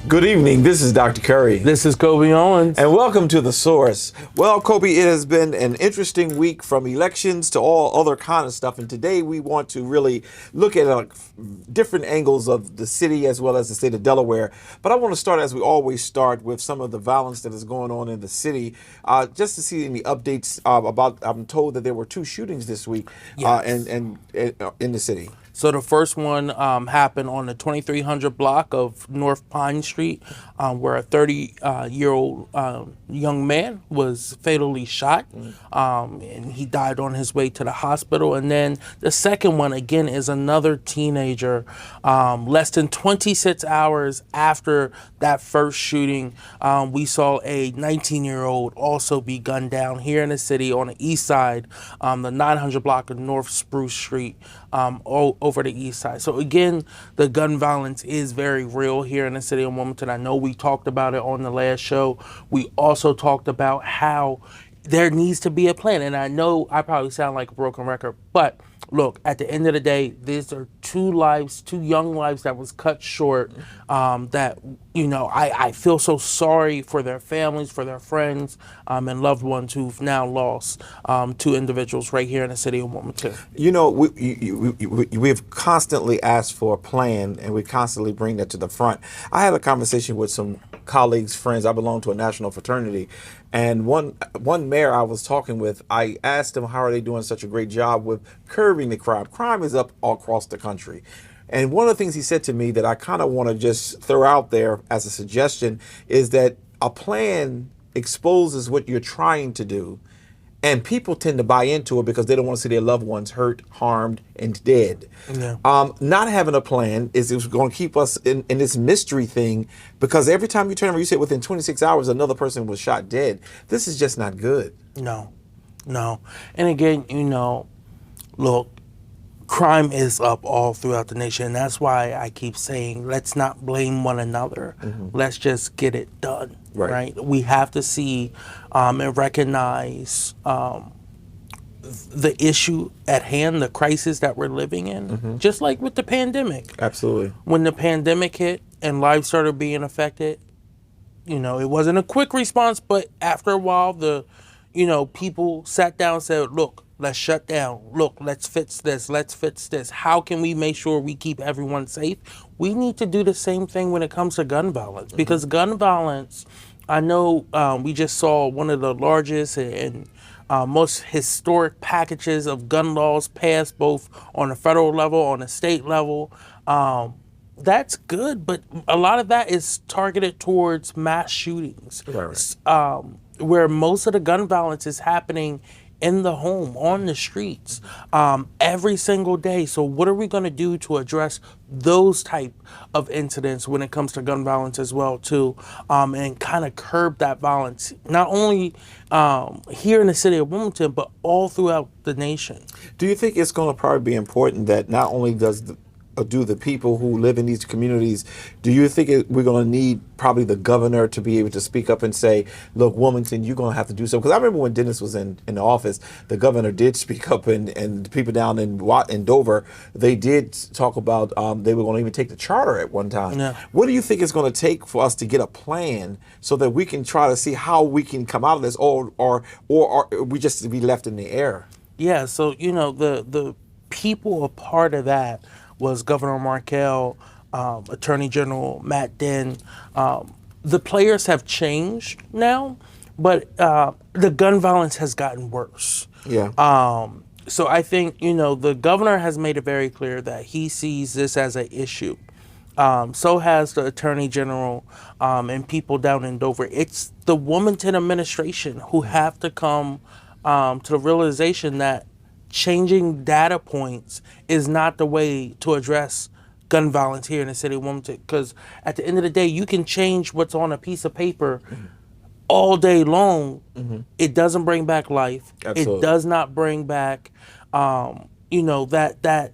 Good evening. This is Dr. Curry. This is Kobe Owens. And welcome to The Source. Well, Kobe, it has been an interesting week from elections to all other kind of stuff. And today we want to really look at different angles of the city as well as the state of Delaware. But I want to start, as we always start, with some of the violence that is going on in the city. Just to see any updates about, I'm told that there were 2 shootings this week in the city. So the first one happened on the 2300 block of North Pine Street, where a 30-year-old young man was fatally shot, and he died on his way to the hospital. And then the second one, again, is another teenager. Less than 26 hours after that first shooting, we saw a 19-year-old also be gunned down here in the city on the east side, the 900 block of North Spruce Street, over the east side. So again, the gun violence is very real here in the city of Wilmington. I know we talked about it on the last show. We also talked about how there needs to be a plan. And I know I probably sound like a broken record, but look, at the end of the day, these are 2 young lives that was cut short, that, I feel so sorry for their families, for their friends, and loved ones who've now lost 2 individuals right here in the city of Wilmington. We've constantly asked for a plan, and we constantly bring that to the front. I had a conversation with some colleagues, friends. I belong to a national fraternity, and one mayor I was talking with, I asked him how are they doing such a great job with curbing the crime. Crime is up all across the country. And one of the things he said to me that I kind of want to just throw out there as a suggestion is that a plan exposes what you're trying to do, and people tend to buy into it because they don't want to see their loved ones hurt, harmed, and dead. Yeah. Not having a plan is going to keep us in this mystery thing, because every time you turn around, you say within 26 hours another person was shot dead. This is just not good. No. And again, look, crime is up all throughout the nation. And that's why I keep saying, let's not blame one another. Mm-hmm. Let's just get it done. Right? We have to see and recognize the issue at hand, the crisis that we're living in, just like with the pandemic. Absolutely. When the pandemic hit and lives started being affected, it wasn't a quick response, but after a while, people sat down and said, look, let's shut down. Look, let's fix this. How can we make sure we keep everyone safe? We need to do the same thing when it comes to gun violence, because gun violence, I know we just saw one of the largest and most historic packages of gun laws passed both on the federal level, on the state level. That's good, but a lot of that is targeted towards mass shootings, where most of the gun violence is happening in the home, on the streets, every single day. So what are we going to do to address those type of incidents when it comes to gun violence as well, too, and kind of curb that violence, not only here in the city of Wilmington, but all throughout the nation? Do you think it's going to probably be important that not only do the people who live in these communities, do you think we're going to need probably the governor to be able to speak up and say, look, Wilmington, you're going to have to do something? Because I remember when Dennis was in the office, the governor did speak up, and the people down in Dover, they did talk about they were going to even take the charter at one time. Yeah. What do you think it's going to take for us to get a plan so that we can try to see how we can come out of this, or we just be left in the air? Yeah, so, the people a part of that was Governor Markell, Attorney General Matt Dinn. The players have changed now, but the gun violence has gotten worse. Yeah. So I think, the governor has made it very clear that he sees this as an issue. So has the Attorney General and people down in Dover. It's the Wilmington administration who have to come to the realization that changing data points is not the way to address gun violence here in the city of Wilmington. Because at the end of the day, you can change what's on a piece of paper all day long. It doesn't bring back life. Absolutely. It does not bring back, that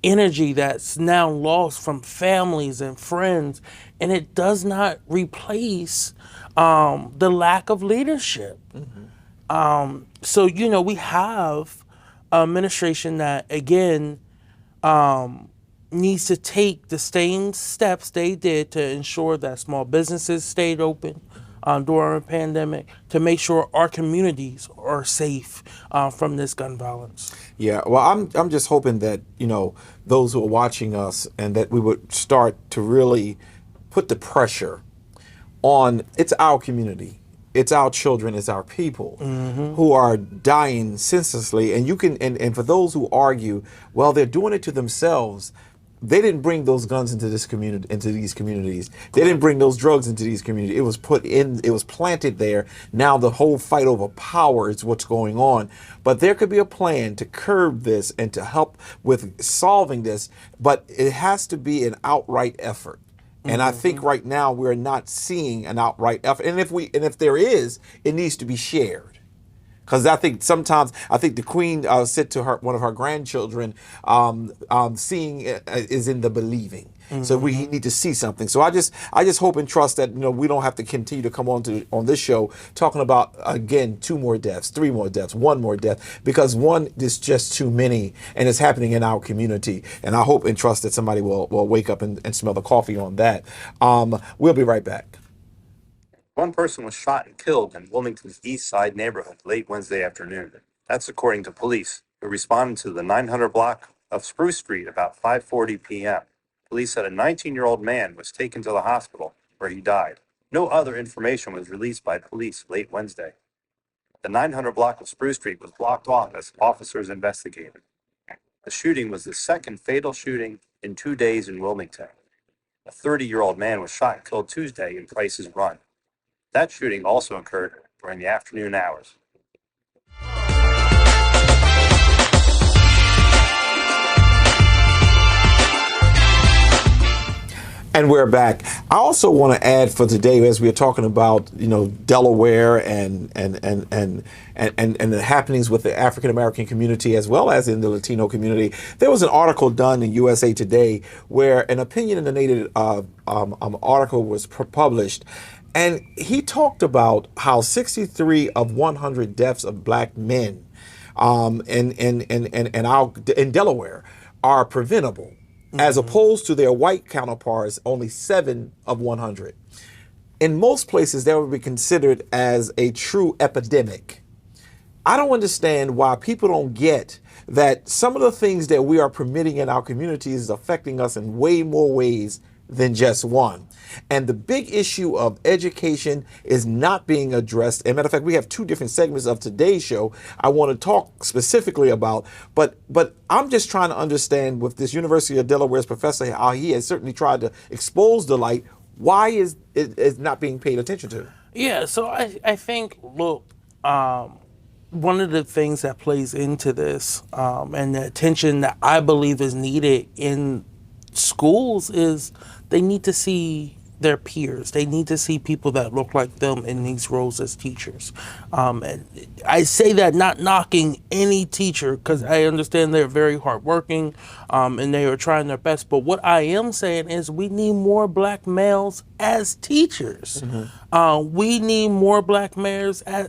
energy that's now lost from families and friends, and it does not replace the lack of leadership. So we have administration that, again, needs to take the same steps they did to ensure that small businesses stayed open during a pandemic, to make sure our communities are safe from this gun violence. Yeah, well, I'm just hoping that, those who are watching us, and that we would start to really put the pressure on. It's our community, it's our children, it's our people who are dying senselessly. And you can, and for those who argue, well, they're doing it to themselves. They didn't bring those guns into this community, into these communities. They didn't bring those drugs into these communities. It was put in, it was planted there. Now the whole fight over power is what's going on. But there could be a plan to curb this and to help with solving this. But it has to be an outright effort. And I think right now we're not seeing an outright effort. And if there is, it needs to be shared. Because I think sometimes, the Queen said to one of her grandchildren, seeing is in the believing. So we need to see something. So I just hope and trust that we don't have to continue to come on this show talking about, again, 2 more deaths, 3 more deaths, 1 more death, because one is just too many, and it's happening in our community. And I hope and trust that somebody will wake up and smell the coffee on that. We'll be right back. One person was shot and killed in Wilmington's East Side neighborhood late Wednesday afternoon. That's according to police, who responded to the 900 block of Spruce Street about 5:40 p.m. Police said a 19-year-old man was taken to the hospital, where he died. No other information was released by police late Wednesday. The 900 block of Spruce Street was blocked off as officers investigated. The shooting was the second fatal shooting in 2 days in Wilmington. A 30-year-old man was shot and killed Tuesday in Price's Run. That shooting also occurred during the afternoon hours. And we're back. I also want to add for today, as we are talking about, Delaware and the happenings with the African American community as well as in the Latino community. There was an article done in USA Today where an opinionated article was published. And he talked about how 63 of 100 deaths of black men in Delaware are preventable, as opposed to their white counterparts, only 7 of 100. In most places, that would be considered as a true epidemic. I don't understand why people don't get that some of the things that we are permitting in our communities is affecting us in way more ways than just one. And the big issue of education is not being addressed. As a matter of fact, we have 2 different segments of today's show I want to talk specifically about. But I'm just trying to understand with this University of Delaware's professor, how he has certainly tried to expose the light. Why is it not being paid attention to? Yeah, so I think, look, one of the things that plays into this and the attention that I believe is needed in schools is they need to see their peers. They need to see people that look like them in these roles as teachers. And I say that not knocking any teacher, because I understand they're very hardworking and they are trying their best. But what I am saying is we need more black males as teachers. We need more black males as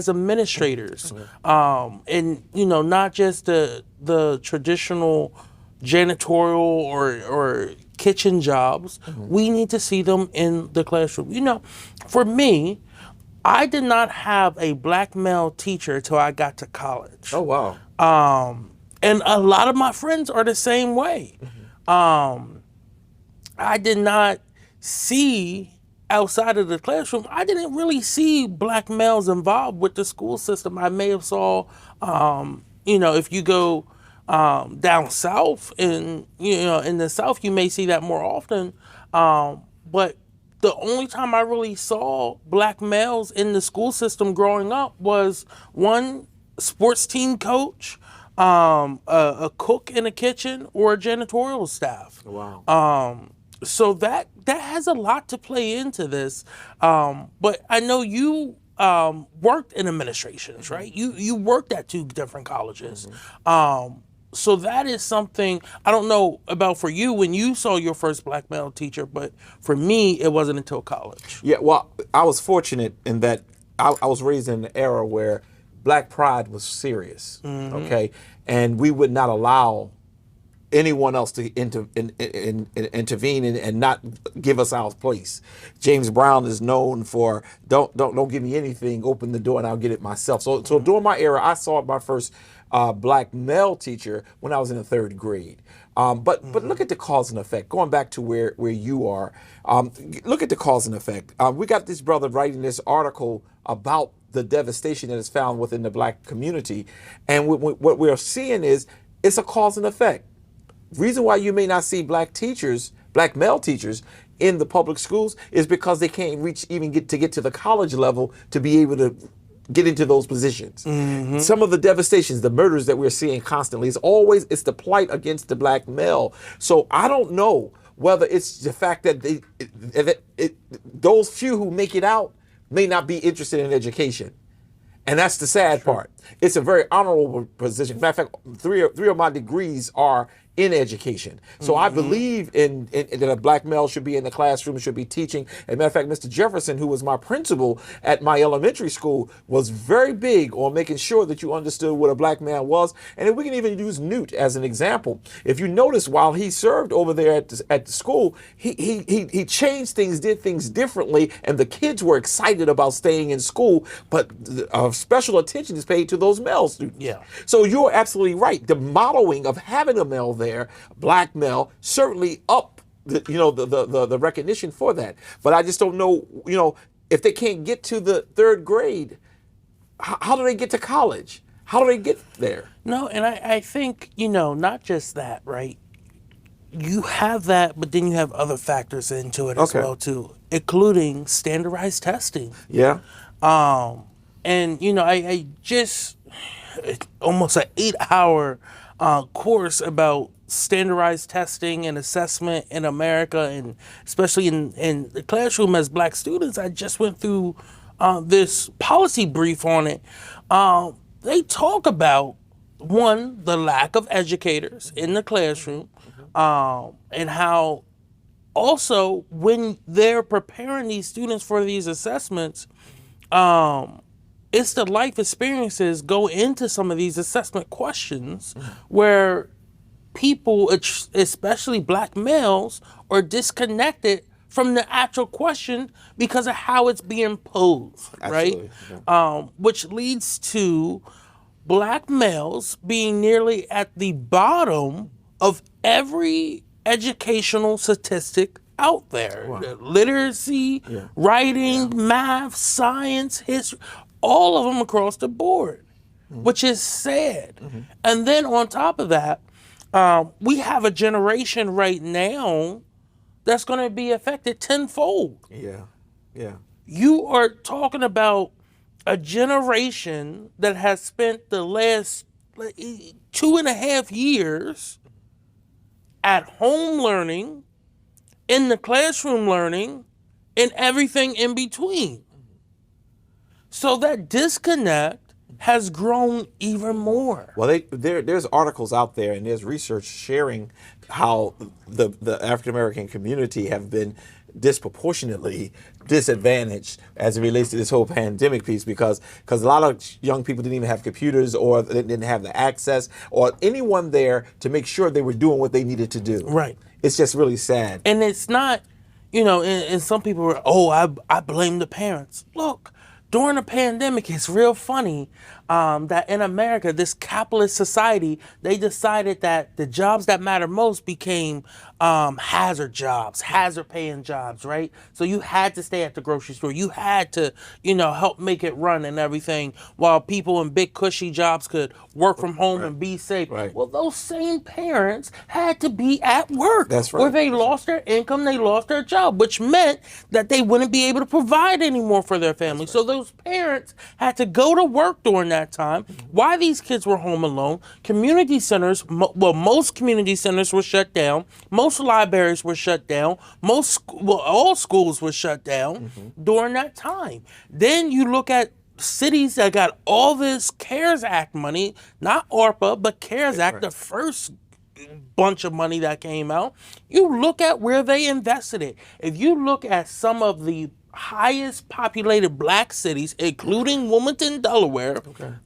administrators. And, not just the traditional janitorial or kitchen jobs. We need to see them in the classroom. For me, I did not have a black male teacher till I got to college. Oh, wow. And a lot of my friends are the same way. I did not see, outside of the classroom, I didn't really see black males involved with the school system. I may have saw, if you go down south, in the South, you may see that more often. But the only time I really saw black males in the school system growing up was one sports team coach, a cook in a kitchen, or a janitorial staff. Wow. So that has a lot to play into this. But I know you worked in administrations, right? You worked at 2 different colleges. So that is something, I don't know about for you when you saw your first black male teacher, but for me, it wasn't until college. Yeah, well, I was fortunate in that I was raised in an era where black pride was serious, okay? And we would not allow anyone else to intervene and not give us our place. James Brown is known for don't give me anything, open the door and I'll get it myself. So during my era, I saw my first black male teacher when I was in the 3rd grade. But look at the cause and effect. Going back to where you are, look at the cause and effect. We got this brother writing this article about the devastation that is found within the black community, and what we're seeing is it's a cause and effect. Reason why you may not see black male teachers in the public schools is because they can't get to the college level to be able to get into those positions. Some of the devastations, the murders that we're seeing constantly, it's the plight against the black male. So I don't know whether it's the fact that those few who make it out may not be interested in education. And that's the sad part. It's a very honorable position. Matter of fact, three of my degrees are in education. So I believe in that a black male should be in the classroom, should be teaching. As a matter of fact, Mr. Jefferson, who was my principal at my elementary school, was very big on making sure that you understood what a black man was. And if we can even use Newt as an example. If you notice, while he served over there at the school, he changed things, did things differently, and the kids were excited about staying in school, but special attention is paid to those male students. Yeah. So you're absolutely right. The modeling of having a male there, black male, certainly up the recognition for that. But I just don't know, if they can't get to the 3rd grade, how do they get to college? How do they get there? No, and I think, not just that, right? You have that, but then you have other factors into it as well, too, including standardized testing. Yeah. And, I just, almost an 8-hour course about standardized testing and assessment in America, and especially in the classroom as black students. I just went through this policy brief on it. They talk about, one, the lack of educators in the classroom, and how also when they're preparing these students for these assessments, it's the life experiences go into some of these assessment questions where people, especially black males, are disconnected from the actual question because of how it's being posed, right? Yeah. Which leads to black males being nearly at the bottom of every educational statistic out there. Wow. Literacy, writing, math, science, history, all of them across the board, which is sad. And then on top of that, we have a generation right now that's going to be affected tenfold. Yeah. You are talking about a generation that has spent the last 2.5 years at home learning, in the classroom learning, and everything in between. So that disconnect has grown even more. Well, there's articles out there and there's research sharing how the African American community have been disproportionately disadvantaged as it relates to this whole pandemic piece, because a lot of young people didn't even have computers, or they didn't have the access or anyone there to make sure they were doing what they needed to do. Right. It's just really sad. And it's not, and some people were, I blame the parents. Look, during the pandemic, it's real funny that in America, this capitalist society, they decided that the jobs that matter most became hazard jobs, hazard paying jobs, right? So you had to stay at the grocery store. You had to, help make it run and everything, while people in big cushy jobs could work from home and be safe. Right. Well, those same parents had to be at work. That's right. Or they lost their income, they lost their job, which meant that they wouldn't be able to provide anymore for their family. So those parents had to go to work during that time. Why these kids were home alone? Community centers, most community centers were shut down. Most libraries were shut down. All schools were shut down during that time. Then you look at cities that got all this CARES Act money, not ARPA, but CARES Act, the first bunch of money that came out. You look at where they invested it. If you look at some of the highest populated black cities, including Wilmington, Delaware,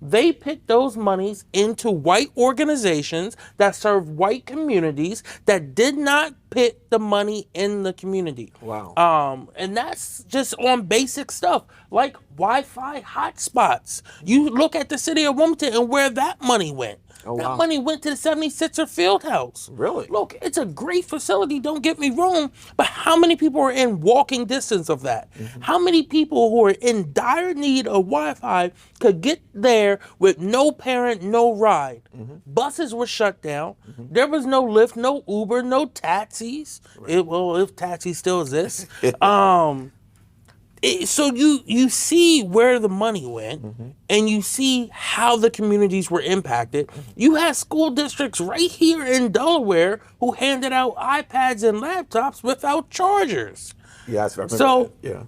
they put those monies into white organizations that serve white communities that did not put the money in the community. Wow. And that's just on basic stuff like Wi-Fi hotspots. You look at the city of Wilmington and where that money went. Oh, That wow. money went to the 76er Fieldhouse. Really? Look, it's a great facility, don't get me wrong, but how many people are in walking distance of that? How many people who are in dire need of Wi-Fi could get there with no parent, no ride? Buses were shut down. There was no Lyft, no Uber, no taxis. Well, if taxis still exist. So you see where the money went, and you see how the communities were impacted. You had school districts right here in Delaware who handed out iPads and laptops without chargers. Yeah, that's right. So- yeah.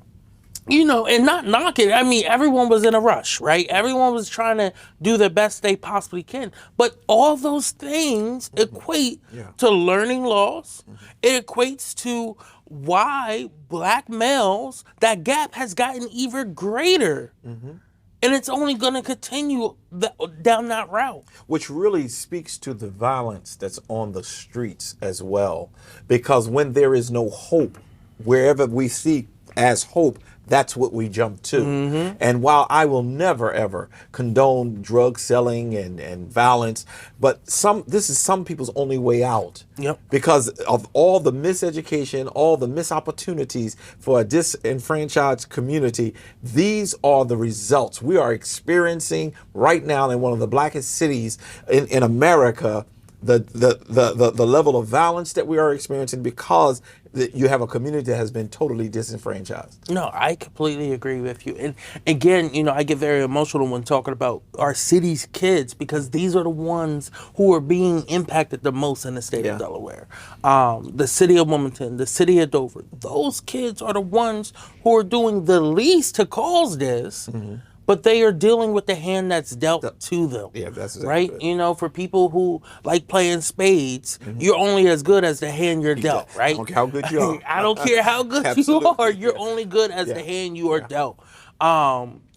You know, and not knock it. I mean, everyone was in a rush, right? Everyone was trying to do the best they possibly can. But all those things equate to learning loss. It equates to why black males, that gap has gotten even greater. And it's only going to continue down that route. Which really speaks to the violence that's on the streets as well. Because when there is no hope, wherever we see as hope, that's what we jump to. And while I will never ever condone drug selling and violence, but this is some people's only way out. Yep. Because of all the miseducation, all the missed opportunities for a disenfranchised community, these are the results we are experiencing right now in one of the blackest cities in America. The level of violence that we are experiencing because you have a community that has been totally disenfranchised. No, I completely agree with you. And again, you know, I get very emotional when talking about our city's kids because these are the ones who are being impacted the most in the state of Delaware. The city of Wilmington, the city of Dover, those kids are the ones who are doing the least to cause this. But they are dealing with the hand that's dealt to them. Yeah, that's exactly right. it. You know, for people who like playing spades, you're only as good as the hand you're dealt, right? I don't care how good you are. I don't care how good you Absolutely, are. You're only good as the hand you are dealt.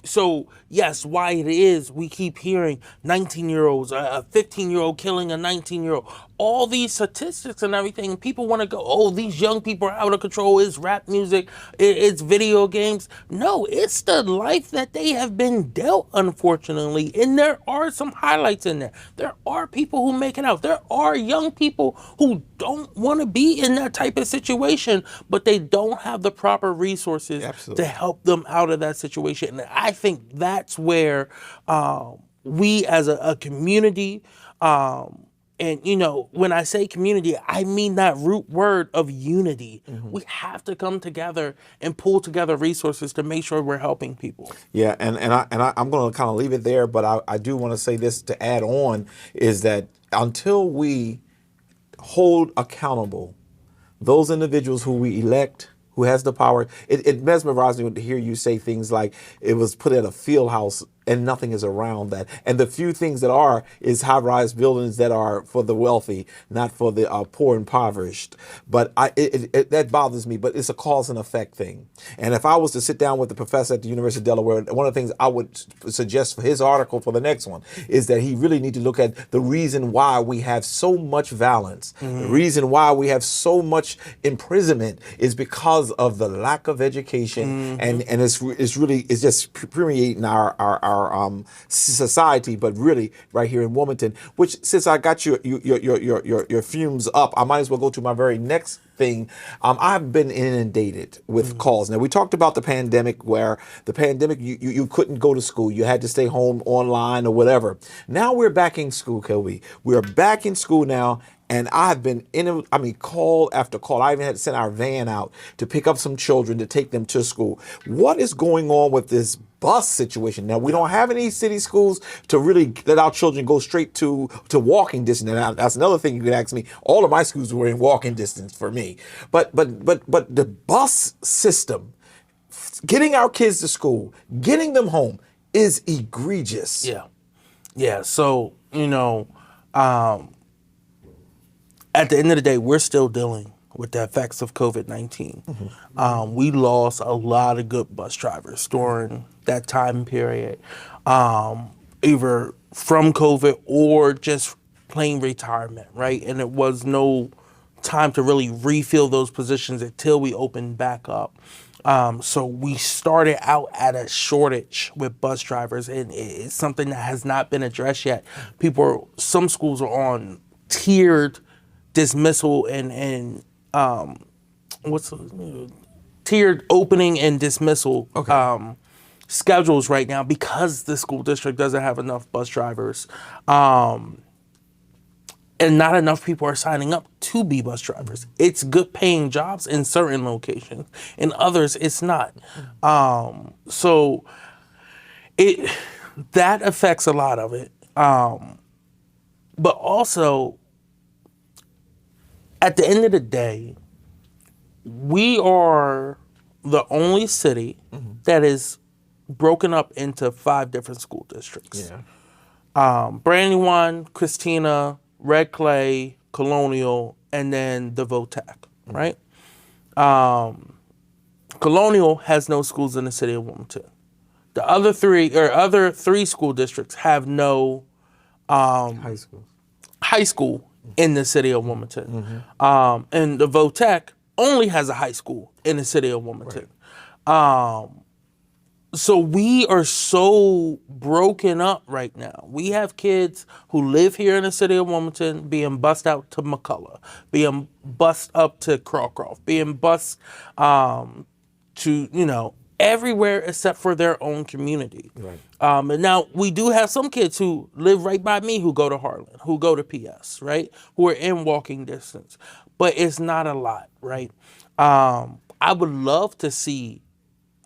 So yes, why it is we keep hearing 19-year-olds, a 15-year-old killing a 19-year-old, all these statistics and everything. People want to go, oh, these young people are out of control. It's rap music. It's video games. No, it's the life that they have been dealt, unfortunately. And there are some highlights in there. There are people who make it out. There are young people who don't want to be in that type of situation, but they don't have the proper resources Absolutely. to help them out of that situation. And I think that's where we as a community, and, you know, when I say community, I mean that root word of unity. We have to come together and pull together resources to make sure we're helping people. Yeah, and I'm going to kind of leave it there, but I do want to say this to add on is that until we hold accountable those individuals who we elect, who has the power, it mesmerized me to hear you say things like it was put at a field house and nothing is around that. And the few things that are is high-rise buildings that are for the wealthy, not for the poor and impoverished. But that bothers me, but it's a cause and effect thing. And if I was to sit down with the professor at the University of Delaware, one of the things I would suggest for his article for the next one is that he really need to look at the reason why we have so much violence. The reason why we have so much imprisonment is because of the lack of education, and it's just permeating our society, but really right here in Wilmington. Which, since I got your fumes up, I might as well go to my very next thing. I've been inundated with calls. Now, we talked about the pandemic, where the pandemic you couldn't go to school, you had to stay home online or whatever. Now we're back in school, Kelby. We're back in school now. And I've been call after call. I even had to send our van out to pick up some children to take them to school. What is going on with this bus situation? Now, we don't have any city schools to really let our children go straight to walking distance. And that's another thing you could ask me. All of my schools were in walking distance for me. But the bus system, getting our kids to school, getting them home is egregious. Yeah. So, you know, at the end of the day, we're still dealing with the effects of COVID-19. We lost a lot of good bus drivers during that time period, either from COVID or just plain retirement, right? And it was no time to really refill those positions until we opened back up. So we started out at a shortage with bus drivers, and it's something that has not been addressed yet. Some schools are on tiered dismissal and tiered opening and dismissal schedules right now because the school district doesn't have enough bus drivers. And not enough people are signing up to be bus drivers. It's good paying jobs in certain locations. In others, it's not. So that affects a lot of it. But also, at the end of the day, we are the only city that is broken up into 5 different school districts. Brandywine, Christina, Red Clay, Colonial, and then the VOTEC, right? Colonial has no schools in the city of Wilmington. The other three school districts have no High high school in the city of Wilmington. And the VOTEC only has a high school in the city of Wilmington. So we are so broken up right now. We have kids who live here in the city of Wilmington being bussed out to McCullough, being bussed up to Crawcroft, being bussed to, everywhere except for their own community. And now we do have some kids who live right by me who go to Harlan, who go to PS, right? Who are in walking distance. But it's not a lot, right? I would love to see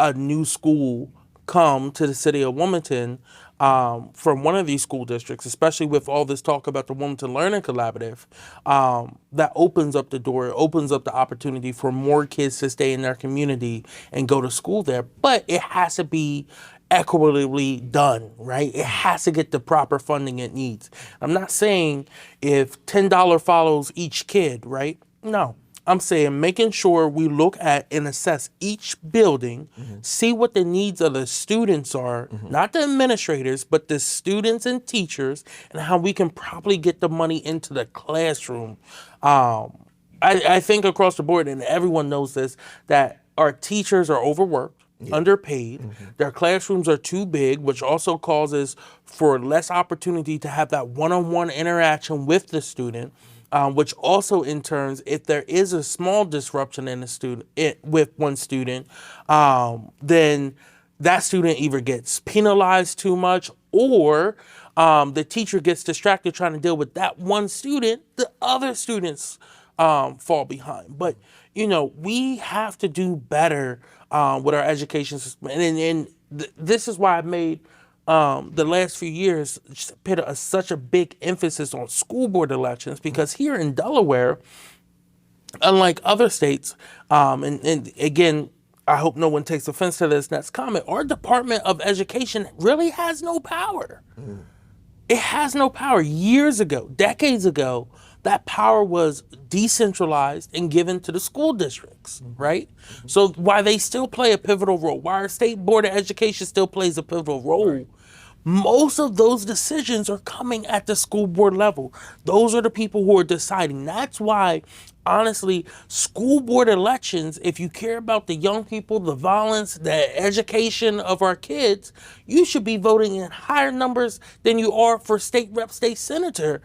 a new school come to the city of Wilmington from one of these school districts, especially with all this talk about the Wilmington Learning Collaborative, that opens up the door, opens up the opportunity for more kids to stay in their community and go to school there. But it has to be equitably done, right? It has to get the proper funding it needs. I'm not saying if $10 follows each kid, right? No. I'm saying making sure we look at and assess each building, see what the needs of the students are, not the administrators, but the students and teachers, and how we can properly get the money into the classroom. I think across the board, and everyone knows this, that our teachers are overworked, underpaid. Their classrooms are too big, which also causes for less opportunity to have that one-on-one interaction with the student. Which also in turns, if there is a small disruption in with one student, then that student either gets penalized too much or the teacher gets distracted trying to deal with that one student. The other students fall behind. But, we have to do better with our education system. And this is why I made the last few years put such a big emphasis on school board elections, because here in Delaware, unlike other states, and again, I hope no one takes offense to this next comment, our Department of Education really has no power. It has no power. Years ago, decades ago, that power was decentralized and given to the school districts, right? So while they still play a pivotal role, while our State Board of Education still plays a pivotal role, most of those decisions are coming at the school board level. Those are the people who are deciding. That's why, honestly, school board elections, if you care about the young people, the violence, the education of our kids, you should be voting in higher numbers than you are for state rep, state senator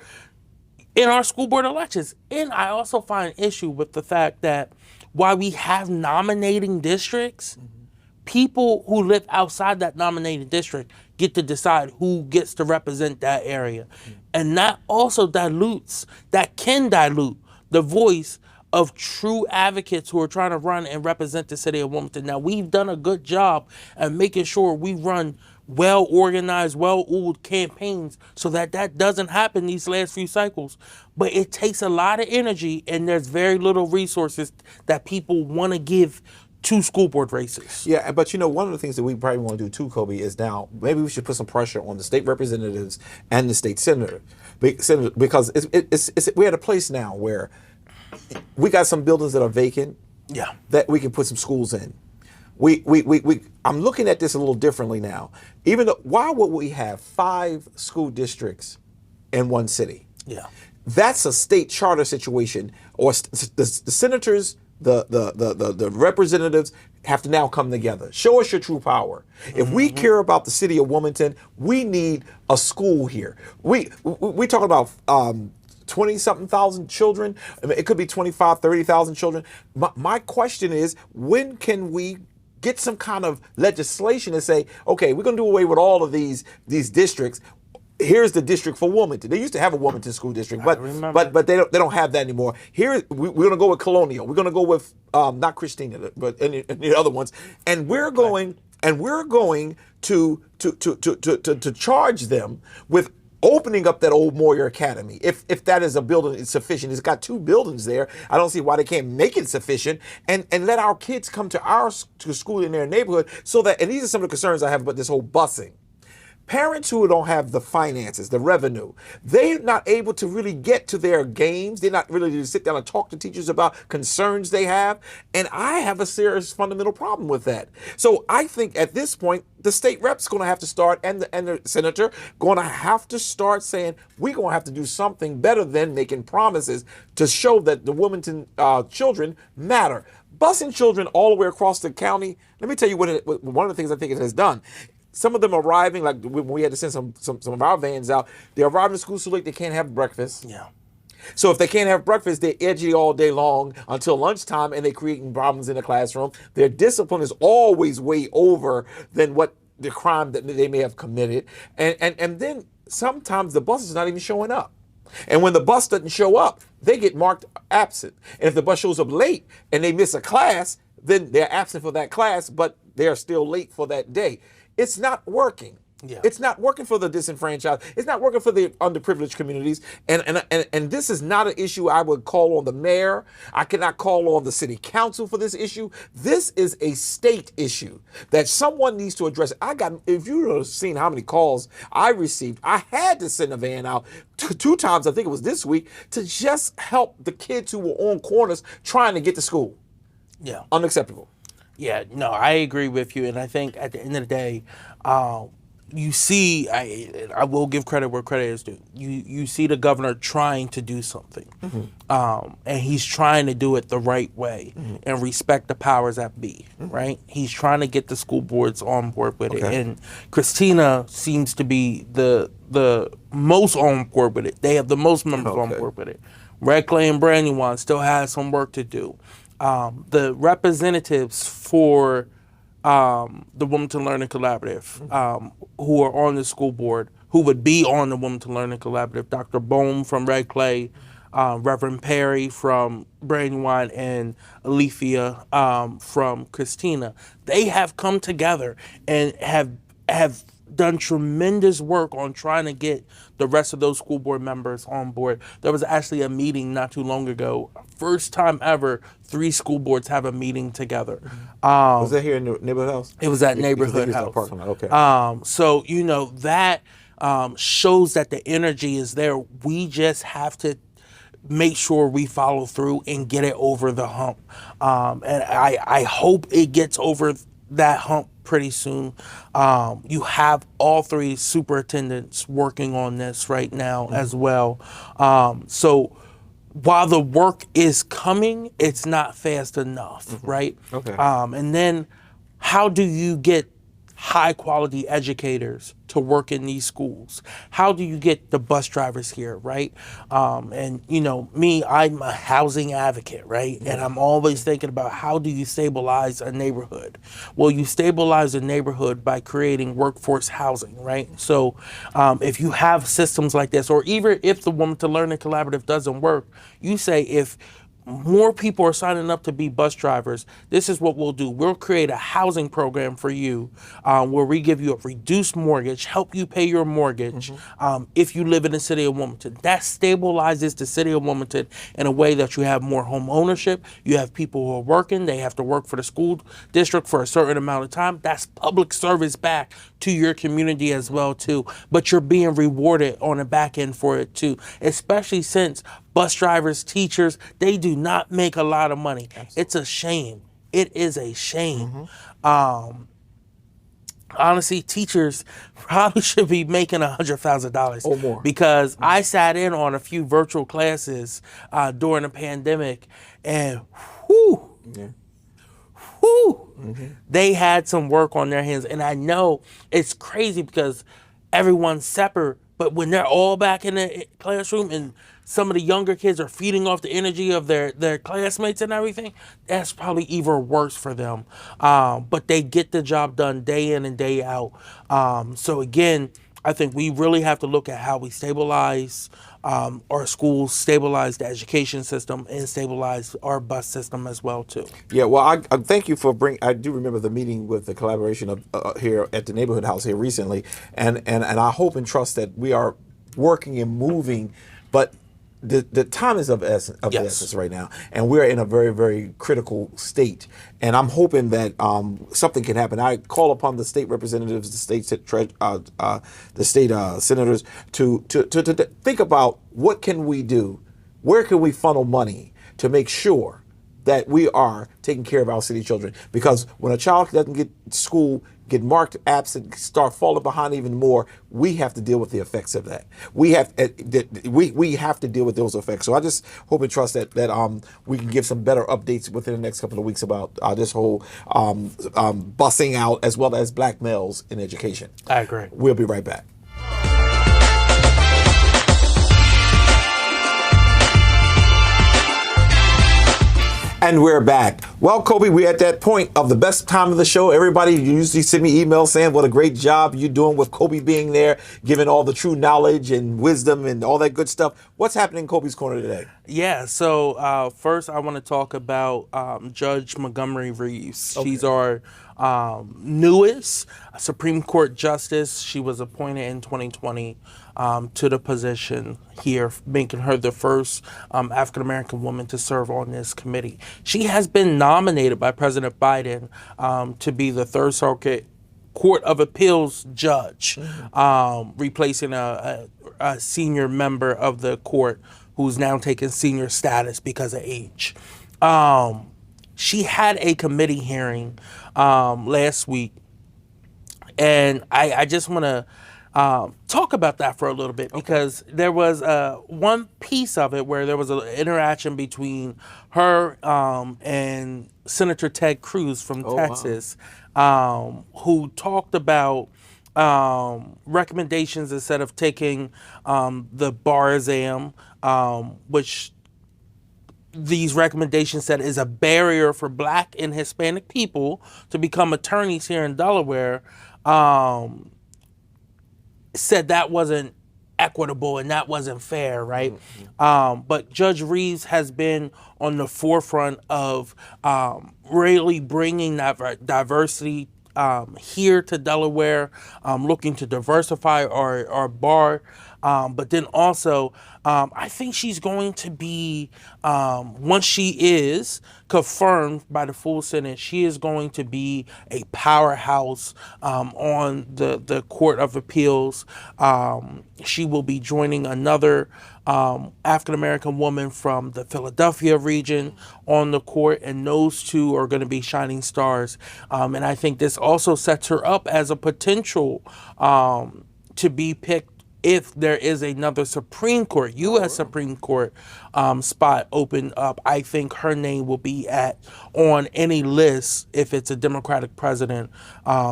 in our school board elections. And I also find issue with the fact that while we have nominating districts, people who live outside that nominated district get to decide who gets to represent that area. And that also can dilute the voice of true advocates who are trying to run and represent the city of Wilmington. Now, we've done a good job at making sure we run well-organized, well-oiled campaigns so that doesn't happen these last few cycles. But it takes a lot of energy, and there's very little resources that people want to give to school board races. Yeah, but one of the things that we probably want to do too, Kobe, is now maybe we should put some pressure on the state representatives and the state senator because we're at a place now where we got some buildings that are vacant Yeah. that we can put some schools in. I'm looking at this a little differently now. Even though, why would we have 5 school districts in one city? Yeah. That's a state charter situation, or the senators, the representatives have to now come together. Show us your true power. If we care about the city of Wilmington, we need a school here. We talk about 20-something thousand children. I mean, it could be 25, 30,000 children. My question is, when can we get some kind of legislation to say, okay, we're going to do away with all of these districts. Here's the district for Wilmington. They used to have a Wilmington school district, but they don't have that anymore. Here we're going to go with Colonial. We're going to go with not Christina, but any the other ones, and we're going to charge them with opening up that old Moyer Academy. If that is a building is sufficient, it's got 2 buildings there. I don't see why they can't make it sufficient and let our kids come to school in their neighborhood so that, and these are some of the concerns I have about this whole busing. Parents who don't have the finances, the revenue, they're not able to really get to their games. They're not really to sit down and talk to teachers about concerns they have. And I have a serious fundamental problem with that. So I think at this point, the state rep's going to have to start, and the senator going to have to start saying, we're going to have to do something better than making promises to show that the Wilmington children matter. Busing children all the way across the county, let me tell you what one of the things I think it has done. Some of them arriving, like when we had to send some of our vans out, they arrive in school so late they can't have breakfast. Yeah. So if they can't have breakfast, they're edgy all day long until lunchtime, and they're creating problems in the classroom. Their discipline is always way over than what the crime that they may have committed. And then sometimes the bus is not even showing up. And when the bus doesn't show up, they get marked absent. And if the bus shows up late and they miss a class, then they're absent for that class, but they're still late for that day. It's not working. Yeah. It's not working for the disenfranchised. It's not working for the underprivileged communities. And this is not an issue I would call on the mayor. I cannot call on the city council for this issue. This is a state issue that someone needs to address. If you would have seen how many calls I received, I had to send a van out 2 times, I think it was this week, to just help the kids who were on corners trying to get to school. Yeah. Unacceptable. Yeah, no, I agree with you, and I think at the end of the day, you see, I will give credit where credit is due. You see the governor trying to do something, and he's trying to do it the right way and respect the powers that be. Right? He's trying to get the school boards on board with it, and Christina seems to be the most on board with it. They have the most members on board with it. Red Clay and Brandywine still has some work to do. The representatives for the Wilmington Learning Collaborative, who are on the school board, who would be on the Wilmington Learning Collaborative, Dr. Bohm from Red Clay, Reverend Perry from Brandywine, and Alethea from Christina, they have come together and have done tremendous work on trying to get the rest of those school board members on board. There was actually a meeting not too long ago. First time ever 3 school boards have a meeting together. Was that here in the neighborhood house? It was at Neighborhood House. Okay. So, that shows that the energy is there. We just have to make sure we follow through and get it over the hump. And I hope it gets over that hump pretty soon. You have all 3 superintendents working on this right now as well. So while the work is coming, it's not fast enough, right? Okay. And then how do you get high quality educators to work in these schools? How do you get the bus drivers here, right? And me, I'm a housing advocate, right? And I'm always thinking about, how do you stabilize a neighborhood? Well, you stabilize a neighborhood by creating workforce housing, right? So if you have systems like this, or even if the Wilmington Learning Collaborative doesn't work, you say, if more people are signing up to be bus drivers, this is what we'll do. We'll create a housing program for you where we give you a reduced mortgage, help you pay your mortgage if you live in the city of Wilmington. That stabilizes the city of Wilmington in a way that you have more home ownership. You have people who are working. They have to work for the school district for a certain amount of time. That's public service back to your community as well too. But you're being rewarded on the back end for it too, especially since bus drivers, teachers, they do not make a lot of money. Absolutely. It's a shame. It is a shame. Honestly, teachers probably should be making $100,000 or more, because I sat in on a few virtual classes during the pandemic, and they had some work on their hands. And I know it's crazy because everyone's separate, but when they're all back in the classroom and some of the younger kids are feeding off the energy of their classmates and everything, that's probably even worse for them. But they get the job done day in and day out. So again, I think we really have to look at how we stabilize our schools, stabilize the education system, and stabilize our bus system as well too. Yeah, well, I thank you for bringing. I do remember the meeting with the collaboration of here at the neighborhood house here recently, and I hope and trust that we are working and moving, but the time is of the essence right now, and we're in a very, very critical state. And I'm hoping that something can happen. I call upon the state representatives, the state senators to think about what can we do, where can we funnel money to make sure that we are taking care of our city children. Because when a child doesn't get to school, get marked absent, start falling behind even more, we have to deal with the effects of that. We have to deal with those effects. So I just hope and trust that we can give some better updates within the next couple of weeks about this whole busing out as well as black males in education. I agree. We'll be right back. And we're back. Well, Kobe, we're at that point of the best time of the show. Everybody usually send me emails saying what a great job you're doing with Kobe being there, giving all the true knowledge and wisdom and all that good stuff. What's happening in Kobe's Corner today? Yeah, so first I want to talk about Judge Montgomery Reeves. Okay. She's our newest Supreme Court Justice. She was appointed in 2020 to the position here, making her the first African-American woman to serve on this committee. She has been nominated by President Biden to be the Third Circuit Court of Appeals judge, replacing a senior member of the court who's now taking senior status because of age. She had a committee hearing last week, and I just want to talk about that for a little bit, because there was one piece of it where there was an interaction between her and Senator Ted Cruz from Texas, who talked about recommendations instead of taking the bar exam, which these recommendations said is a barrier for Black and Hispanic people to become attorneys here in Delaware. Said that wasn't equitable and that wasn't fair, right? But Judge Reeves has been on the forefront of really bringing that diversity here to Delaware, looking to diversify our bar. But then also, I think she's going to be, once she is confirmed by the full Senate, she is going to be a powerhouse on the Court of Appeals. She will be joining another African-American woman from the Philadelphia region on the court, and those two are going to be shining stars. And I think this also sets her up as a potential to be picked if there is another Supreme Court, U.S. Supreme Court spot open up. I think her name will be on any list if it's a Democratic president.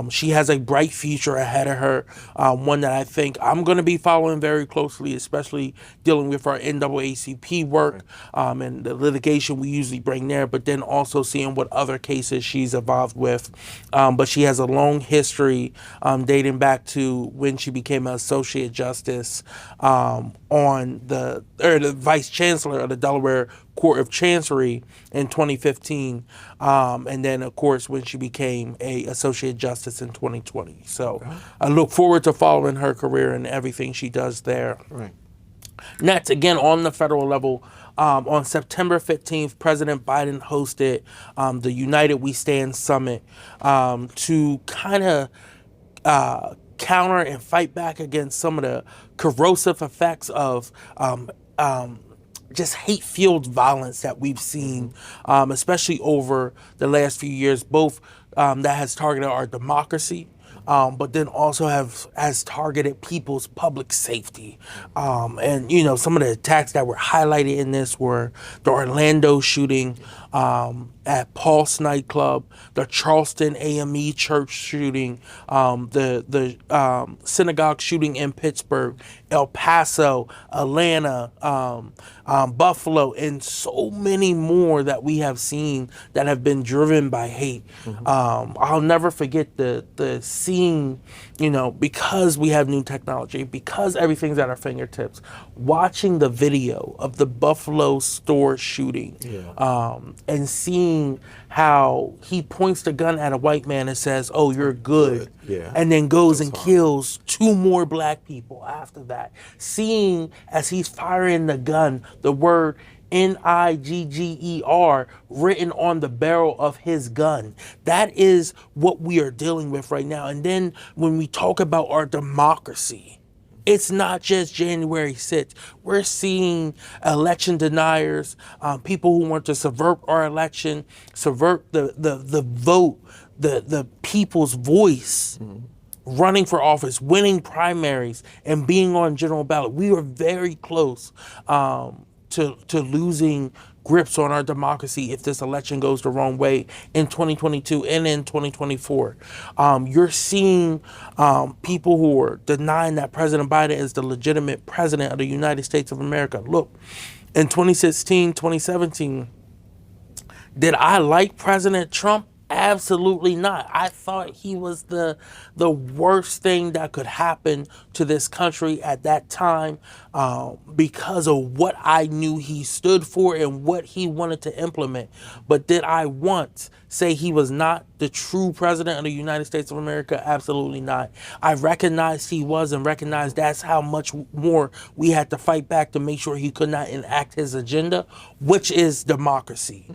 She has a bright future ahead of her, one that I think I'm going to be following very closely, especially dealing with our NAACP work and the litigation we usually bring there, but then also seeing what other cases she's involved with. But she has a long history dating back to when she became an associate justice on the Vice Chancellor chancellor of the Delaware Court of Chancery in 2015, and then of course when she became a associate justice in 2020. So I look forward to following her career and everything she does there. Right. Next, again on the federal level, on September 15th, President Biden hosted the United We Stand Summit to kind of counter and fight back against some of the corrosive effects of just hate-fueled violence that we've seen, especially over the last few years, both that has targeted our democracy, but then also has targeted people's public safety. And, you know, some of the attacks that were highlighted in this were the Orlando shooting at Pulse nightclub, the Charleston AME church shooting, the synagogue shooting in Pittsburgh, El Paso, Atlanta, Buffalo, and so many more that we have seen that have been driven by hate. I'll never forget the scene, you know, because we have new technology, because everything's at our fingertips, watching the video of the Buffalo store shooting, and seeing how he points the gun at a white man and says, "Oh, you're good," and then goes and kills 2 more black people after that. Seeing as he's firing the gun, the word NIGGER written on the barrel of his gun. That is what we are dealing with right now. And then when we talk about our democracy, it's not just January 6th. We're seeing election deniers, people who want to subvert our election, subvert the vote, the people's voice, running for office, winning primaries, and being on general ballot. We are very close to losing grips on our democracy if this election goes the wrong way in 2022 and in 2024. You're seeing people who are denying that President Biden is the legitimate president of the United States of America. Look, in 2016, 2017, did I like President Trump? Absolutely not. I thought he was the worst thing that could happen to this country at that time because of what I knew he stood for and what he wanted to implement. But did I once say he was not the true president of the United States of America? Absolutely not. I recognized he was, and recognized that's how much more we had to fight back to make sure he could not enact his agenda, which is democracy.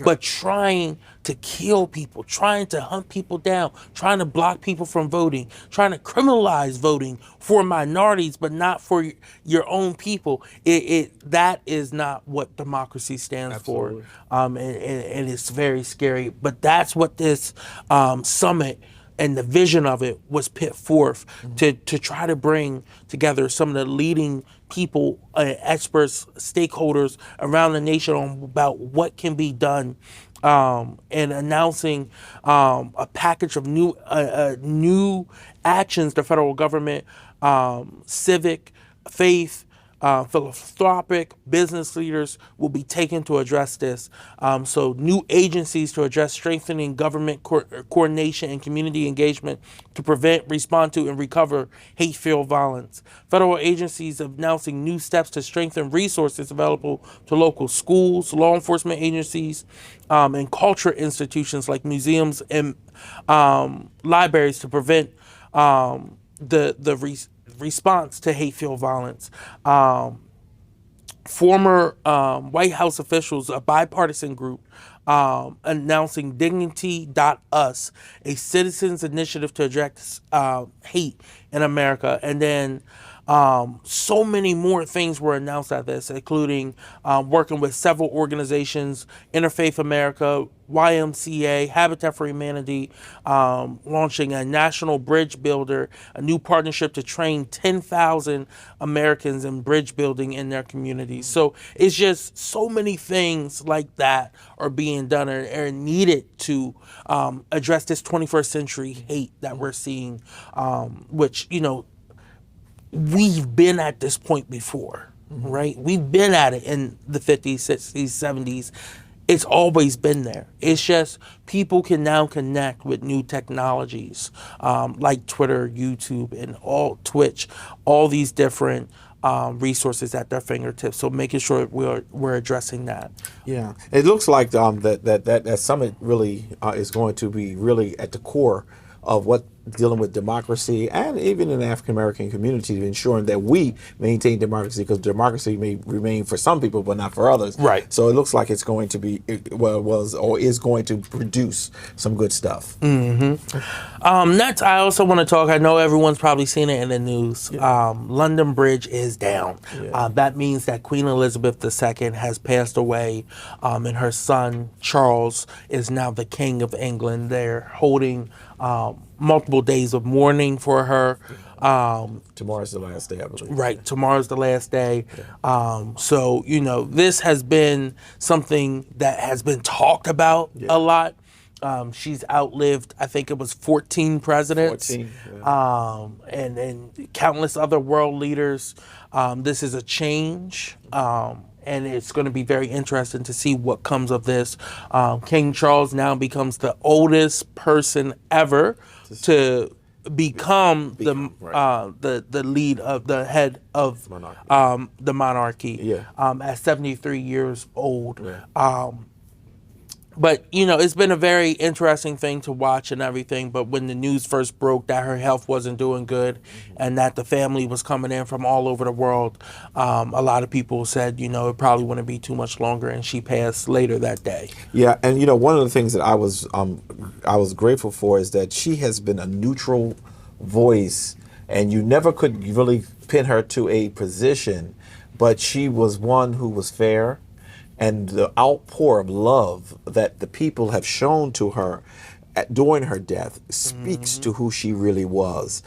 But trying to kill people, trying to hunt people down, trying to block people from voting, trying to criminalize voting for minorities, but not for your own people, that is not what democracy stands for. And it's very scary. But that's what this summit and the vision of it was put forth to try to bring together some of the leading people, experts, stakeholders around the nation about what can be done, and announcing a package of new actions the federal government, civic, faith, philanthropic business leaders will be taken to address this. So new agencies to address strengthening government coordination and community engagement to prevent, respond to, and recover hate-filled violence. Federal agencies announcing new steps to strengthen resources available to local schools, law enforcement agencies, and culture institutions like museums and libraries to prevent the response to hate-filled violence. Former White House officials, a bipartisan group, announcing Dignity.us, a citizens initiative to address hate in America. And then so many more things were announced at this, including working with several organizations, Interfaith America, YMCA, Habitat for Humanity, launching a national bridge builder, a new partnership to train 10,000 Americans in bridge building in their communities. So it's just so many things like that are being done and are needed to address this 21st century hate that we're seeing, which, you know, we've been at this point before, right? We've been at it in the 50s, 60s, 70s. It's always been there. It's just people can now connect with new technologies like Twitter, YouTube, and Twitch, all these different resources at their fingertips. So making sure we're addressing that. Yeah, it looks like that summit really is going to be really at the core of what dealing with democracy and even in the African American community, ensuring that we maintain democracy, because democracy may remain for some people but not for others. Right. So it looks like it's going to be is going to produce some good stuff. Next, I also want to talk. I know everyone's probably seen it in the news. London Bridge is down. That means that Queen Elizabeth II has passed away, and her son Charles is now the King of England. They're holding multiple days of mourning for her. Tomorrow's the last day, I believe. Right, tomorrow's the last day. So, this has been something that has been talked about a lot. She's outlived, I think it was 14 presidents. 14, and countless other world leaders. This is a change. And it's going to be very interesting to see what comes of this. King Charles now becomes the oldest person ever to become the lead of the head of the monarchy. At 73 years old. But, it's been a very interesting thing to watch and everything. But when the news first broke that her health wasn't doing good and that the family was coming in from all over the world, a lot of people said, it probably wouldn't be too much longer. And she passed later that day. Yeah, and one of the things that I was grateful for is that she has been a neutral voice, and you never could really pin her to a position, but she was one who was fair. And the outpour of love that the people have shown to her during her death speaks to who she really was.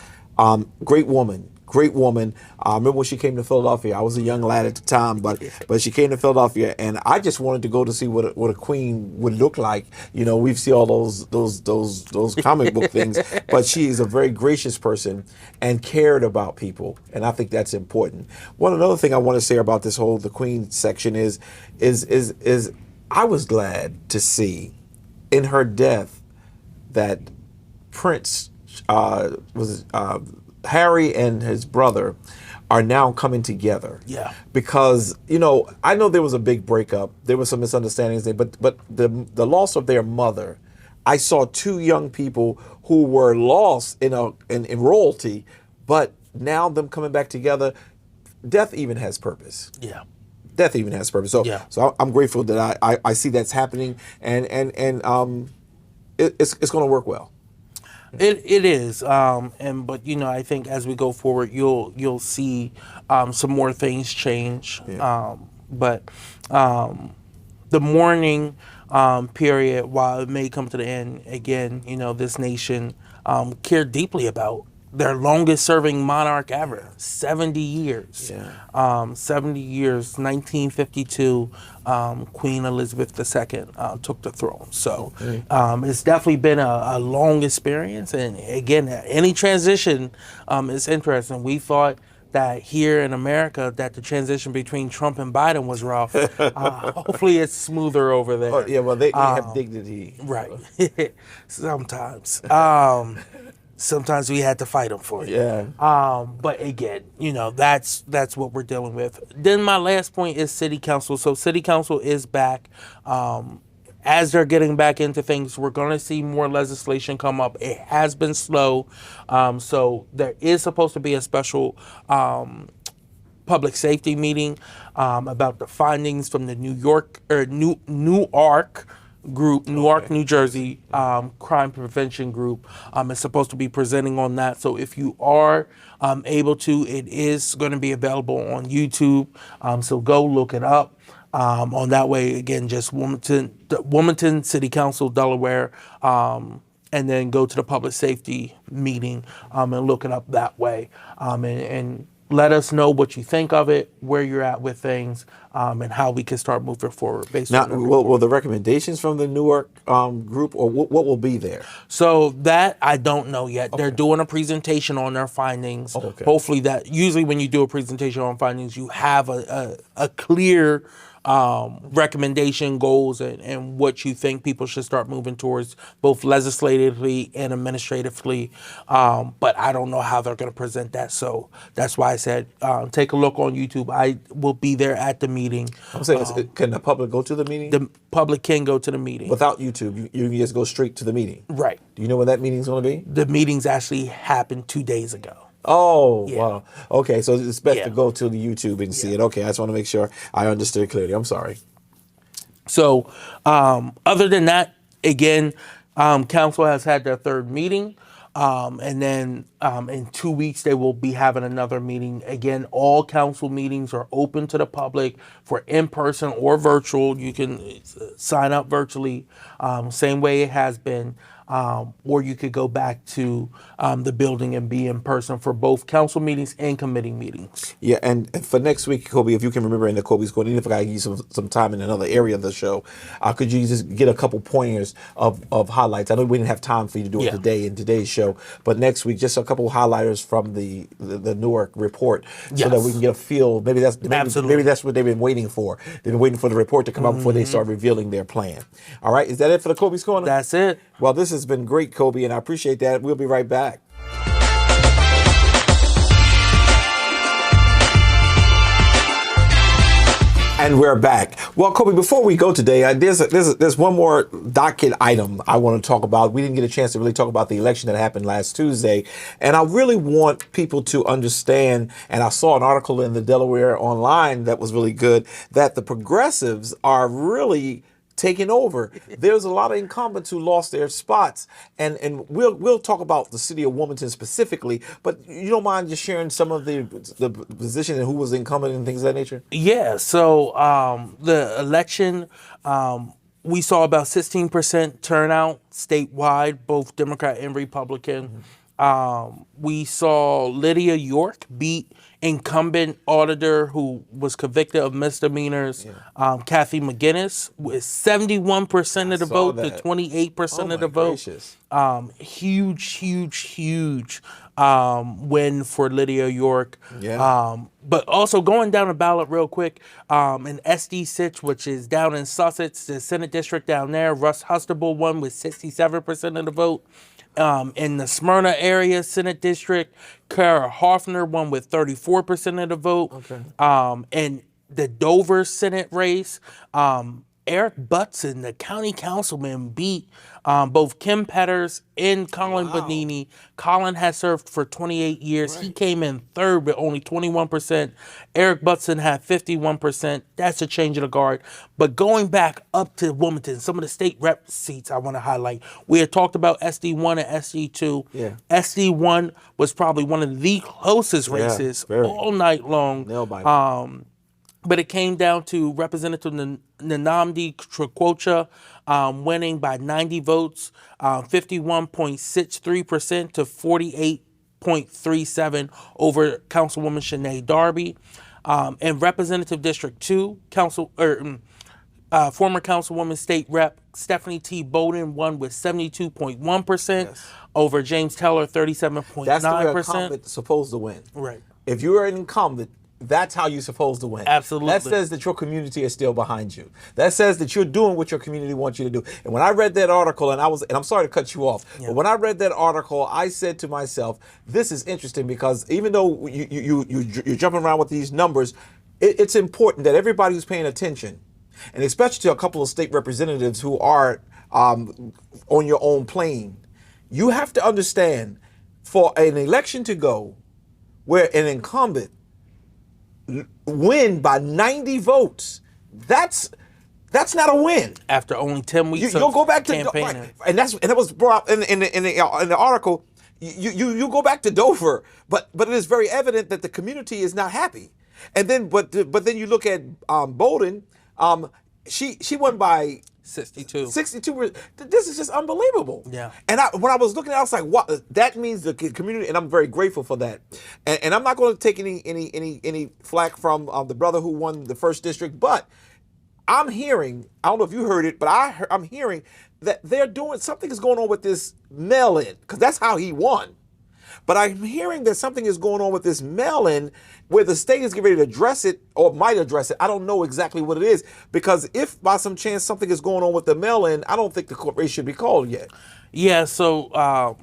Great woman. I remember when she came to Philadelphia. I was a young lad at the time, but she came to Philadelphia, and I just wanted to go to see what a queen would look like. We see all those comic book things, but she is a very gracious person and cared about people, and I think that's important. Another thing I want to say about the Queen section is I was glad to see in her death that Prince Harry and his brother are now coming together. Yeah. Because, I know there was a big breakup. There were some misunderstandings there, but the loss of their mother, I saw two young people who were lost in royalty, but now them coming back together, death even has purpose. Yeah. Death even has purpose. So I'm grateful that I see that's happening, and it's going to work well. It is, but I think as we go forward, you'll see some more things change. But the mourning period, while it may come to the end, again, this nation cared deeply about their longest serving monarch ever, 70 years. 70 years, 1952, Queen Elizabeth II took the throne. So it's definitely been a long experience. And again, any transition is interesting. We thought that here in America that the transition between Trump and Biden was rough. Hopefully it's smoother over there. Oh, yeah, well, they have dignity. Right. Sometimes. Sometimes we had to fight them for it. Yeah. But again, that's what we're dealing with. Then my last point is City Council. So City Council is back. As they're getting back into things, we're going to see more legislation come up. It has been slow. So there is supposed to be a special public safety meeting about the findings from the Newark group, Newark, New Jersey crime prevention group is supposed to be presenting on that. So if you are able to, it is going to be available on YouTube. So go look it up. On that way, again, just Wilmington City Council, Delaware, and then go to the public safety meeting and look it up that way. And let us know what you think of it, where you're at with things, and how we can start moving forward. Will the recommendations from the Newark group, or what will be there? So that I don't know yet. Okay. They're doing a presentation on their findings. Okay. Hopefully usually when you do a presentation on findings, you have a clear recommendation goals and what you think people should start moving towards, both legislatively and administratively. But I don't know how they're going to present that. So that's why I said take a look on YouTube. I will be there at the meeting. I'm saying, can the public go to the meeting? The public can go to the meeting. Without YouTube, you can just go straight to the meeting. Right. Do you know when that meeting's going to be? The meetings actually happened 2 days ago. Oh, Yeah. wow. Okay, so it's best Yeah. to go to the YouTube and see it. Okay, I just want to make sure I understood clearly. I'm sorry. So, other than that, again, council has had their third meeting. And then in 2 weeks, they will be having another meeting. Again, all council meetings are open to the public for in-person or virtual. You can sign up virtually, same way it has been. Or you could go back to the building and be in person for both council meetings and committee meetings. Yeah, and for next week, Kobe, if you can remember, and Kobe's going, even if I got to give you some time in another area of the show, could you just get a couple pointers of highlights? I know we didn't have time for you to do it today in today's show, but next week, just a couple highlighters from the Newark report, so that we can get a feel. Maybe that's what they've been waiting for. They've been waiting for the report to come out before they start revealing their plan. All right, is that it for the Kobe's Corner? That's it. Well, this has been great, Kobe, and I appreciate that. We'll be right back. And we're back. Well, Kobe, before we go today, there's one more docket item I want to talk about. We didn't get a chance to really talk about the election that happened last Tuesday. And I really want people to understand, and I saw an article in the Delaware Online that was really good, that the progressives are really taking over. There's a lot of incumbents who lost their spots, and we'll talk about the city of Wilmington specifically. But you don't mind just sharing some of the position and who was incumbent and things of that nature? Yeah. So the election, we saw about 16% turnout statewide, both Democrat and Republican. We saw Lydia York beat incumbent auditor who was convicted of misdemeanors, Kathy McGinnis, with 71% of the vote to 28% of the vote. Huge win for Lydia York. Yeah. But also going down the ballot real quick, in SD Sitch, which is down in Sussex, the Senate district down there, Russ Hustable won with 67% of the vote. In the Smyrna area Senate district, Kara Hoffner won with 34% of the vote. Okay. And the Dover Senate race, Eric Butson, the county councilman, beat both Kim Petters and Colin Bonini. Colin has served for 28 years. Right. He came in third with only 21%. Eric Butson had 51%. That's a change of the guard. But going back up to Wilmington, some of the state rep seats I want to highlight. We had talked about SD1 and SD2. Yeah. SD1 was probably one of the closest races all night long. But it came down to Representative Nnamdi Chukwucha winning by 90 votes, 51.63% to 48.37 over Councilwoman Shanae Darby. And Representative District 2, former Councilwoman State Rep Stephanie T. Bowden won with 72.1% over James Teller, 37.9%. That's the way an incumbent is supposed to win. Right. If you are an incumbent, that's how you're supposed to win. Absolutely. That says that your community is still behind you. That says that you're doing what your community wants you to do. And when I read that article, and I'm sorry to cut you off, but when I read that article, I said to myself, this is interesting, because even though you're jumping around with these numbers, it's important that everybody who's paying attention, and especially to a couple of state representatives who are on your own plane, you have to understand, for an election to go where an incumbent win by 90 votes, that's not a win. After only 10 weeks you'll go back to campaigning. and that was brought up in the article. You go back to Dover, but it is very evident that the community is not happy. And then but then you look at Bowden, she won by 62. This is just unbelievable. Yeah. And when I was looking at it, I was like, what? That means the community, and I'm very grateful for that. And I'm not going to take any flack from the brother who won the first district, but I'm hearing, I don't know if you heard it, but I'm hearing that they're doing, something is going on with this mail-in, because that's how he won. But I'm hearing that something is going on with this mail-in where the state is getting ready to address it or might address it. I don't know exactly what it is, because if by some chance something is going on with the mail-in, I don't think the court race should be called yet. Yeah, so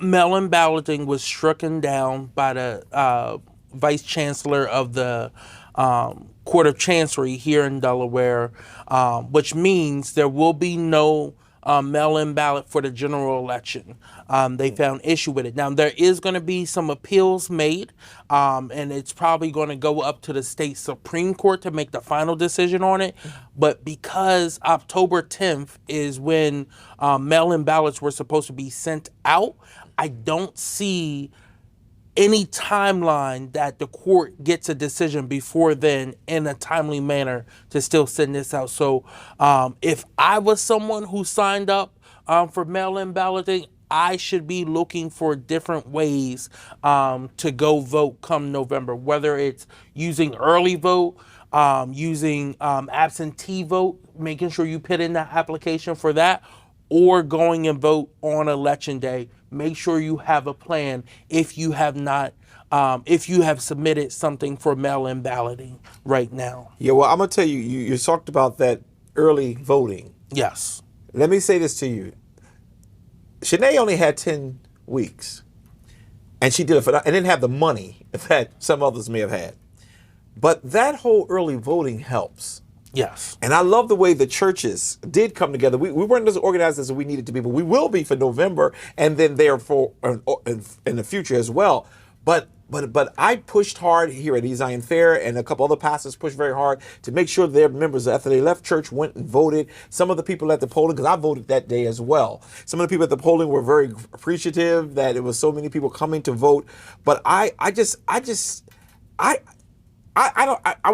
mail-in balloting was stricken down by the vice chancellor of the Court of Chancery here in Delaware, which means there will be no mail-in ballot for the general election. They found issue with it. Now, there is going to be some appeals made, and it's probably going to go up to the state Supreme Court to make the final decision on it. But because October 10th is when mail-in ballots were supposed to be sent out, I don't see any timeline that the court gets a decision before then in a timely manner to still send this out. So if I was someone who signed up for mail-in balloting, I should be looking for different ways to go vote come November, whether it's using early vote, using absentee vote, making sure you put in that application for that, or going and vote on election day. Make sure you have a plan if you have not, if you have submitted something for mail-in balloting right now. Yeah, well, I'm going to tell you, you talked about that early voting. Yes. Let me say this to you. Shanae only had 10 weeks, and she did it and didn't have the money that some others may have had. But that whole early voting helps. Yes. And I love the way the churches did come together. We weren't as organized as we needed to be, but we will be for November, and then therefore in the future as well. But I pushed hard here at East Zion Fair, and a couple other pastors pushed very hard to make sure their members, after they left church, went and voted. Some of the people at the polling, because I voted that day as well, some of the people at the polling were very appreciative that it was so many people coming to vote. But I would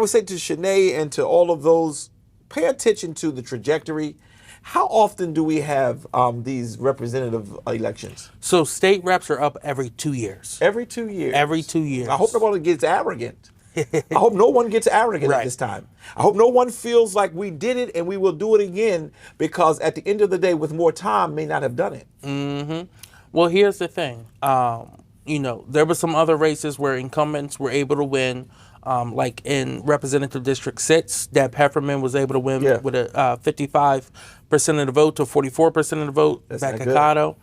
say to Shanae and to all of those, pay attention to the trajectory. How often do we have these representative elections? So state reps are up every 2 years. Every 2 years. Every 2 years. I hope nobody gets arrogant. I hope no one gets arrogant Right. at this time. I hope no one feels like we did it and we will do it again, because at the end of the day, with more time, may not have done it. Well, here's the thing. There were some other races where incumbents were able to win. Like in Representative District 6, Deb Hefferman was able to win with a 55% of the vote to 44% of the vote. That's back not in good. Cotto.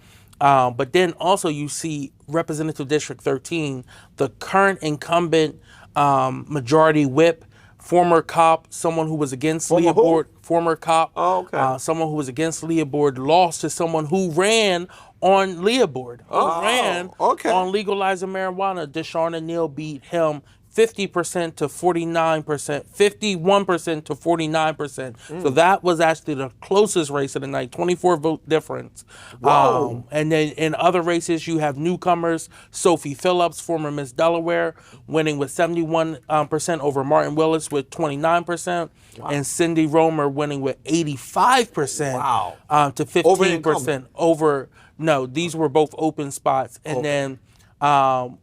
But then also you see Representative District 13, the current incumbent majority whip, former cop, someone who was against Leah who? Board, former cop, Oh, okay. someone who was against Leah Board, lost to someone who ran on Leah Board, who ran on legalizing marijuana. Deshauna Neal beat him 50% to 49%, 51% to 49%. So that was actually the closest race of the night, 24 vote difference. Whoa. And then in other races, you have newcomers, Sophie Phillips, former Miss Delaware, winning with 71% over Martin Willis with 29%, and Cindy Romer winning with 85% to 15% over. No, these were both open spots. And then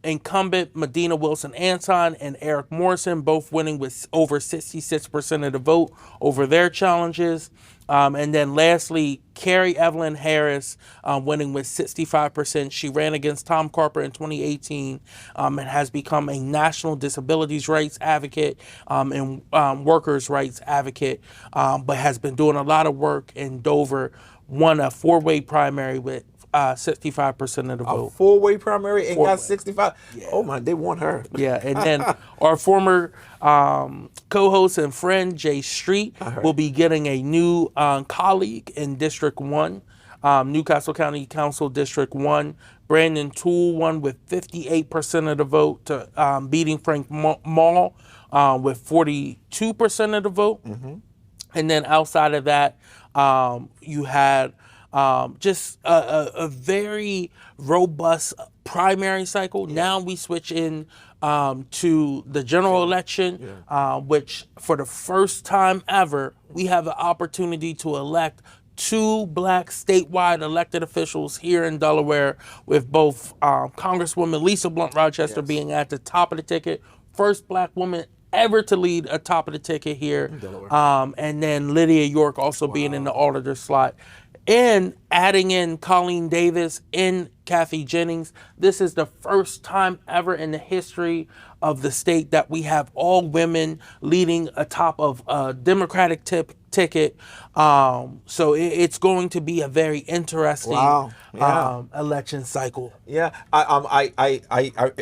incumbent Medina Wilson Anton and Eric Morrison both winning with over 66% of the vote over their challenges. And then lastly, Carrie Evelyn Harris winning with 65%. She ran against Tom Carper in 2018 and has become a national disabilities rights advocate and workers' rights advocate, but has been doing a lot of work in Dover, won a four-way primary with 65% of the vote. A four-way primary and got 65. Yeah. Oh my, they want her. Yeah, and then our former co-host and friend Jay Street will be getting a new colleague in District 1, Newcastle County Council District 1. Brandon Toole won with 58% of the vote, to beating Frank Mall with 42% of the vote. And then outside of that, you had just a very robust primary cycle. Now we switch in to the general election, which for the first time ever, we have the opportunity to elect 2 black statewide elected officials here in Delaware, with both Congresswoman Lisa Blunt Rochester being at the top of the ticket, first black woman ever to lead a top of the ticket here, and then Lydia York also being in the auditor slot. and adding in Colleen Davis and Kathy Jennings. This is the first time ever in the history of the state that we have all women leading atop of a Democratic ticket. So it's going to be a very interesting Wow. Yeah. election cycle. Yeah,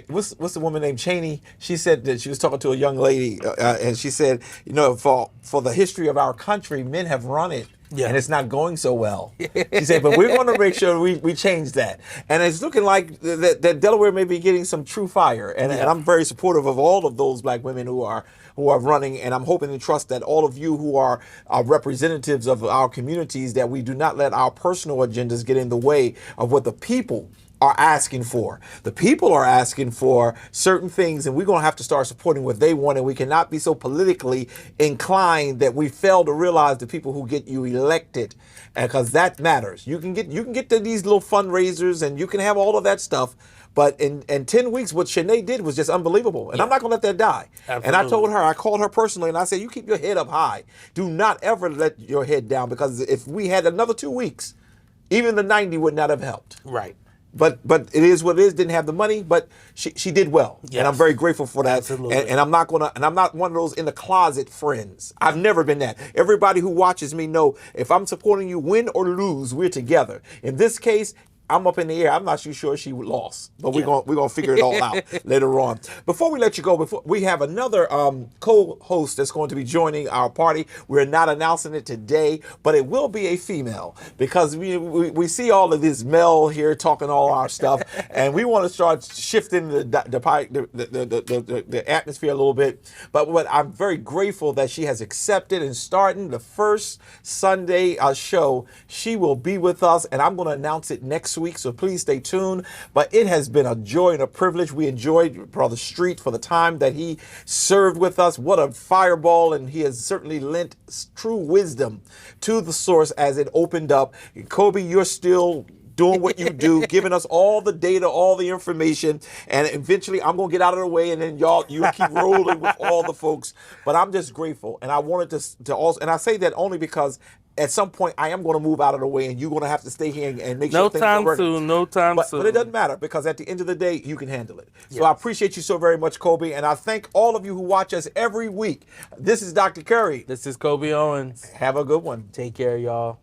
what's the woman named Cheney? She said that she was talking to a young lady, and she said, for the history of our country, men have run it. Yeah. And it's not going so well. She said, but we're going to make sure we change that. And it's looking like that Delaware may be getting some true fire. And I'm very supportive of all of those black women who are running. And I'm hoping and trust that all of you who are representatives of our communities, that we do not let our personal agendas get in the way of what the people are asking for. The people are asking for certain things, and we're going to have to start supporting what they want, and we cannot be so politically inclined that we fail to realize the people who get you elected, because that matters. You can get to these little fundraisers, and you can have all of that stuff, but in 10 weeks, what Shanae did was just unbelievable, and I'm not going to let that die. Absolutely. And I called her personally, and I said, you keep your head up high. Do not ever let your head down, because if we had another 2 weeks, even the 90 would not have helped. Right. But it is what it is. Didn't have the money, but she did well, Yes. and I'm very grateful for that. Absolutely. And I'm not one of those in the closet friends. I've never been that. Everybody who watches me know if I'm supporting you, win or lose, we're together. In this case, I'm up in the air. I'm not too sure she lost, but we're gonna figure it all out later on. Before we let you go, we have another co-host that's going to be joining our party. We're not announcing it today, but it will be a female, because we see all of this male here talking all our stuff, and we want to start shifting the atmosphere a little bit. But I'm very grateful that she has accepted, and starting the first Sunday show, she will be with us, and I'm going to announce it next week, so please stay tuned. But it has been a joy and a privilege. We enjoyed Brother Street for the time that he served with us. What a fireball, and he has certainly lent true wisdom to the source as it opened up. Kobe, you're still doing what you do, giving us all the data, all the information, and eventually I'm gonna get out of the way, and then you keep rolling with all the folks. But I'm just grateful, and I wanted to also, and I say that only because at some point I am going to move out of the way, and you're going to have to stay here and make sure things are working. No time soon. But it doesn't matter, because at the end of the day, you can handle it. So I appreciate you so very much, Kobe, and I thank all of you who watch us every week. This is Dr. Curry. This is Kobe Owens. Have a good one. Take care, y'all.